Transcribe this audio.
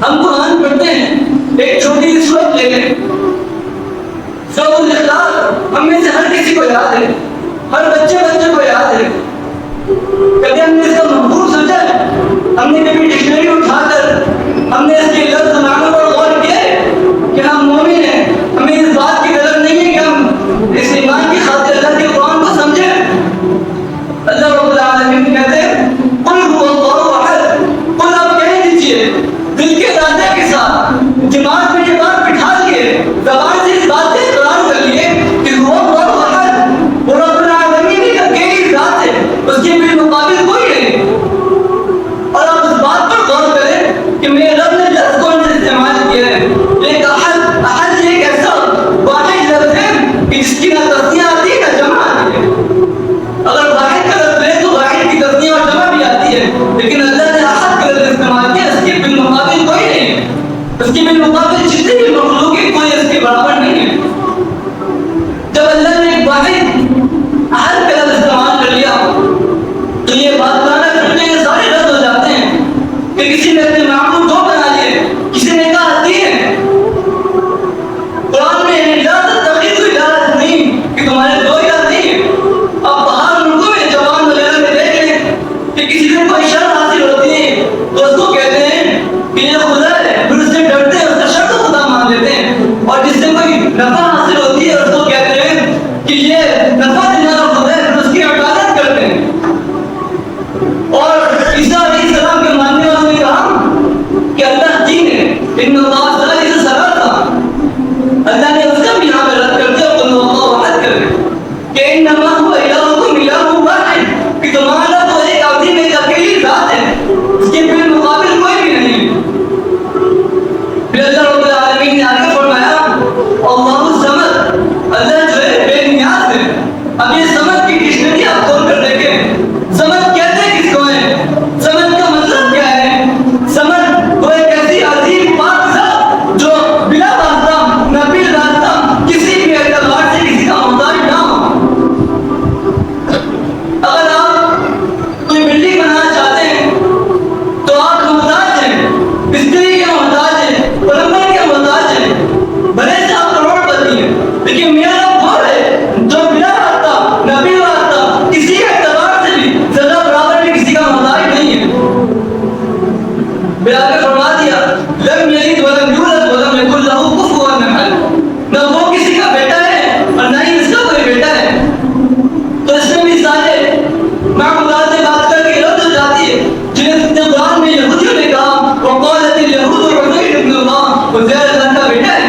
ہم قرآن پڑھتے ہیں، ایک چھوٹی سی سورت لے لیں، سورۃ الاخلاص ہم میں سے ہر کسی کو یاد ہے، ہر بچے کو یاد ہے. کبھی ہم نے اس کا مفہوم سوچا ہے؟ ہم نے کبھی ڈکشنری اٹھا کر ہم نے اس کے لفظ معنوں پر غور کیا ہے کہ ہم مومن ہیں، ہمیں اس بات کی غلط نہیں ہے کہ ہم اس ایمان کی خاطر اللہ کے قرآن کو سمجھیں. اللہ رب العالمین کہتے ہیں قل هو اللہ احد، قل آپ کہہ دیجئے دل کے ارادے کے ساتھ، دماغ میں یہ بات بٹھا لیے، زبان سے اس بات سے اقرار کر لیے کہ هو اللہ احد، وہ رب العالمین ایک اکیلی ذات ہے، اس کے بالمقابل کوئی نہیں. اور آپ اس بات پر غور کریں کہ میرے رب نے لفظ کون سے استعمال کیا ہے. ایک احد، احد یہ ایک ایسا واحد لفظ ہے کہ جس کی نہ تسنیہ آتی ہے نہ جمع آتی ہے. اگر واحد کا لفظ ہے تو واحد کی تسنیہ اور جمع بھی آتی ہے، لیکن اللہ نے احد کا لفظ استعمال کیا، اس کے بالمقابل کوئی نہیں ہے، اس کے بالمقابل جتنی بھی مخلوق ہے کوئی اس کے برابر نہیں ہے. جب اللہ نے ایک واحد احد کا لفظ استعمال کر لیا تو یہ بات مانا کرنے کے سارے رد ہو جاتے ہیں کہ کسی نے اپنے معبود دو بنا لیے، کسی نے کہا تین ہے. قرآن میں اجازت تقید کوئی اجازت نہیں کہ تمہارے دو یا نہیں ہے. اب باہر ملکوں میں جوان وغیرہ میں دیکھ لیں کہ کسی سے کوئی شر حاصل ہوتی ہے تو اس کو کہتے ہیں کہ یہ خدا ہے، پھر اس سے ڈرتے ہیں، اس کا شر خدا مان لیتے ہیں. اور جس سے کوئی نفع حاصل ہوتی ہے اس کو کہتے ہیں کہ یہ نفع دینے والا خدا ہے، پھر اس کی عبادت کرتے ہیں. اور عیسیٰ علیہ السلام کے ماننے والوں نے کہا کہ اللہ تین ہے، ان اللہ ثالث ثلاثہ. اللہ نے اس کا بھی یہاں پہ رد کر دیا، قل هو اللہ احد کر کہ انما هو الہکم الہ واحد، کہ تمہارا تو ایک عظیم ایک اکیلی ذات ہے، اس کے بالمقابل کوئی بھی نہیں ہے. پھر اللہ رب العالمین نے آگے فرمایا اللہ الصمد، اللہ جو ہے بے نیاز ہے. اب یہ سمد کی ڈکشنری آپ کھول کر دیکھیں، سمد کہتے کس کو ہے، سمد کا مطلب کیا ہے. سمد وہ ایک ایسی عظیم پاک ذات جو بلا واسطہ نہ بل واسطہ کسی بھی اعتبار سے کسی کا محتاج نہ ہو. اگر آپ کوئی بلڈنگ بنانا چاہتے ہیں تو آپ محتاج ہیں، مستری کے محتاج ہیں، پلمبر کے محتاج ہیں، بھلے سے آپ کروڑ پتی ہیں، لیکن میرا رب وہ ہے جو بلا واسطہ نہ بل واسطہ کسی اعتبار سے بھی زیادہ برابر میں کسی کا محتاج نہیں ہے. پھر آگے فرما دیا لم یلد ولم یولد ولم یکن لہ کفوا احد، نہ وہ کسی کا بیٹا ہے اور نہ ہی اس کا کوئی بیٹا ہے. تو اس میں مثالیں معبودات سے بات کر کے رد ہو جاتی ہے جنہیں قرآن میں یہودیوں نے کہا وقالت الیہود عزیر ابن اللہ، عزیر اللہ کا بیٹا ہے.